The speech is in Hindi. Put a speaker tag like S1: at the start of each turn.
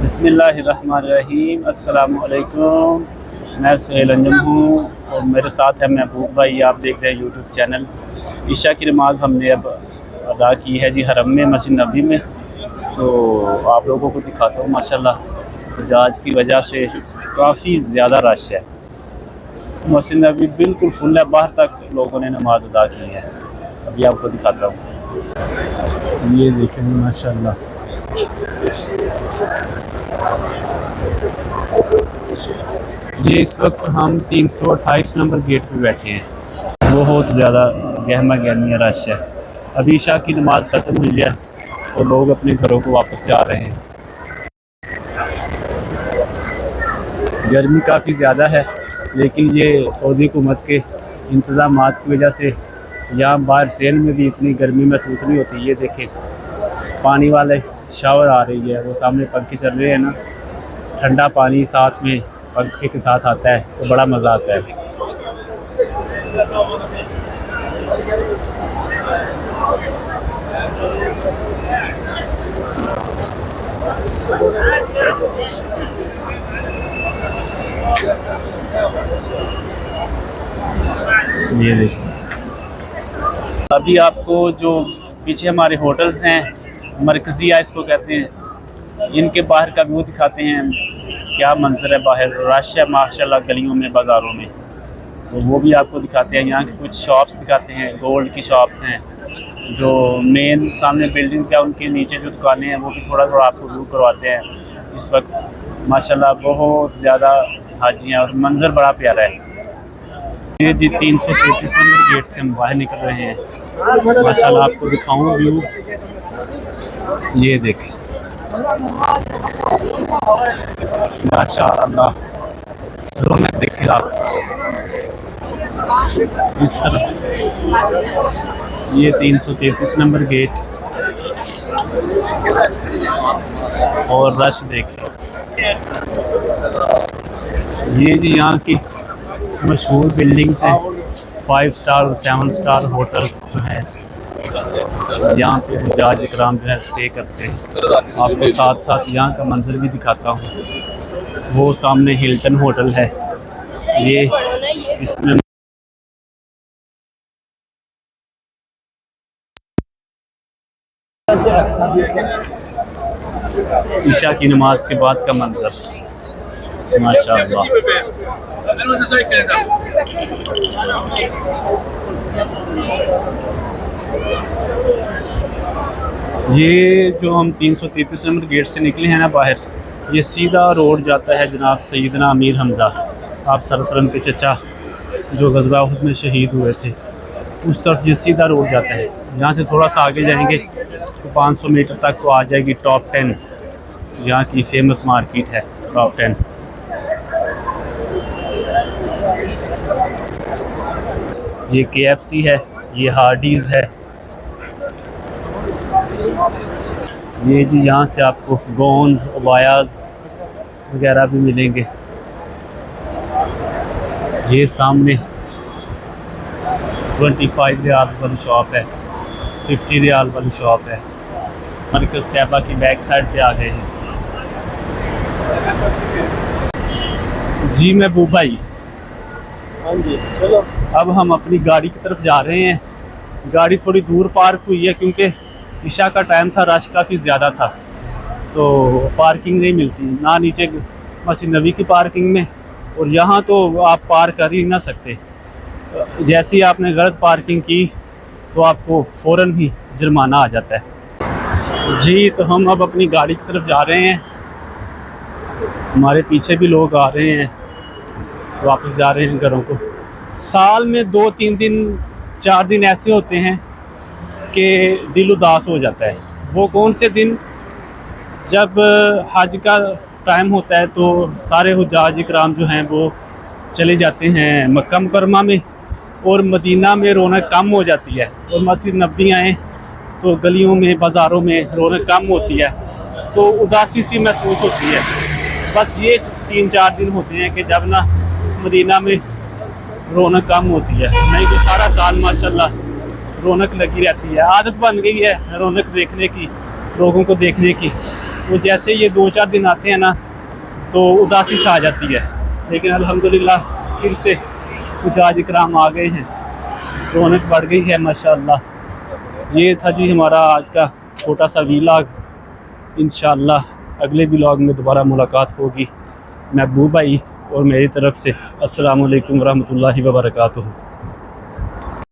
S1: बिस्मिल्लाहिर्रहमानिर्रहीम। अस्सलामु अलैकुम। मैं सुहेल अंजुम हूँ और मेरे साथ है महबूब भाई। आप देख रहे हैं यूट्यूब चैनल। ईशा की नमाज़ हमने अब अदा की है जी हरम में, मस्जिद नबी में। तो आप लोगों को दिखाता हूँ। माशाल्लाह जहाज की वजह से काफ़ी ज़्यादा रश है। मस्जिद नबी बिल्कुल फुल है, बाहर तक लोगों ने नमाज़ अदा की है। अभी आपको दिखाता हूँ, ये देखें माशाल्लाह। ये इस वक्त हम 328 नंबर गेट पे बैठे हैं। बहुत ज़्यादा गहमा गहमी रश है। अभी ईशा की नमाज़ ख़त्म हुई है और लोग अपने घरों को वापस जा रहे हैं। गर्मी काफ़ी ज़्यादा है, लेकिन ये सऊदी हुकूमत के इंतज़ाम की वजह से यहाँ बाहर सेल में भी इतनी गर्मी महसूस नहीं होती। ये देखें, पानी वाले शावर आ रही है, वो सामने पंखे चल रहे हैं ना, ठंडा पानी साथ में पंखे के साथ आता है तो बड़ा मज़ा आता है। ये देखिए, अभी आपको जो पीछे हमारे होटल्स हैं, मरकज़िया इसको कहते हैं, इनके बाहर का व्यू दिखाते हैं। क्या मंजर है बाहर, रश है माशाल्लाह गलियों में, बाज़ारों में। तो वो भी आपको दिखाते हैं। यहाँ की कुछ शॉप्स दिखाते हैं, गोल्ड की शॉप्स हैं। जो मेन सामने बिल्डिंग्स का उनके नीचे जो दुकानें हैं वो भी थोड़ा थोड़ा आपको व्यू करवाते हैं। इस वक्त माशाल्लाह बहुत ज़्यादा हाजी हैं और मंजर बड़ा प्यारा है। ये जी 333 नंबर गेट से हम बाहर निकल रहे हैं। माशाल्लाह आपको दिखाऊं व्यू, ये देखें माशाल्लाह, रौनक देखे आप इस तरफ। ये 333 नंबर गेट और रश देखें। ये जी यहाँ की मशहूर बिल्डिंग्स हैं, 5 स्टार और 7 स्टार होटल्स जो हैं, यहाँ पे हुज्जाज इकराम जो है स्टे करते हैं। आपको साथ साथ यहाँ का मंजर भी दिखाता हूँ। वो सामने हिल्टन होटल है, ये इसमें ईशा की नमाज के बाद का मंजर माशाअल्लाह। ये जो हम 333 नंबर गेट से निकले हैं ना बाहर, ये सीधा रोड जाता है जनाब सैयदना अमीर हमज़ा आप सल्लल्लाहु के चचा जो ग़ज़वा उहद में शहीद हुए थे, उस तरफ ये सीधा रोड जाता है। यहाँ से थोड़ा सा आगे जाएंगे तो 500 मीटर तक तो आ जाएगी टॉप 10, यहाँ की फेमस मार्केट है टॉप 10। ये KFC है, ये हार्डीज़ है। ये जी यहाँ से आपको गोन्स अबायाज वगैरह भी मिलेंगे। ये सामने 25 रियाल वाली शॉप है, 50 रियाल वाली शॉप है। मरकज़ तैयबा की बैक साइड पे आ गए हैं जी महबूब भाई।
S2: हाँ जी, चलो
S1: अब हम अपनी गाड़ी की तरफ जा रहे हैं। गाड़ी थोड़ी दूर पार्क हुई है क्योंकि ईशा का टाइम था, रश काफ़ी ज़्यादा था, तो पार्किंग नहीं मिलती ना नीचे मस्जिद नबी की पार्किंग में, और यहाँ तो आप पार्क कर ही ना सकते। जैसे ही आपने गलत पार्किंग की तो आपको फ़ौरन ही जुर्माना आ जाता है जी। तो हम अब अपनी गाड़ी की तरफ जा रहे हैं। हमारे पीछे भी लोग आ रहे हैं, वापस जा रहे हैं घरों को। साल में 2-3 दिन 4 दिन ऐसे होते हैं कि दिल उदास हो जाता है। वो कौन से दिन? जब हज का टाइम होता है तो सारे हुज्जाज इकराम जो हैं वो चले जाते हैं मक्का मुकरमा में, और मदीना में रौनक कम हो जाती है, और मस्जिद नबी आए तो गलियों में बाज़ारों में रौनक कम होती है, तो उदासी सी महसूस होती है। बस ये 3-4 दिन होते हैं कि जब ना मदीना में रौनक कम होती है, नहीं तो सारा साल माशाल्लाह रौनक लगी रहती है। आदत बन गई है रौनक देखने की, लोगों को देखने की। तो जैसे ये 2-4 दिन आते हैं ना तो उदासी छा जाती है, लेकिन अल्हम्दुलिल्लाह फिर से हुज्जाज इकराम आ गए हैं, रौनक बढ़ गई है माशाअल्लाह। ये था जी हमारा आज का छोटा सा वीलॉग। इंशाअल्लाह अगले व्लॉग में दोबारा मुलाकात होगी। महबूब भाई और मेरी तरफ से अस्सलाम वालेकुम रहमतुल्लाहि व बरकातुहू।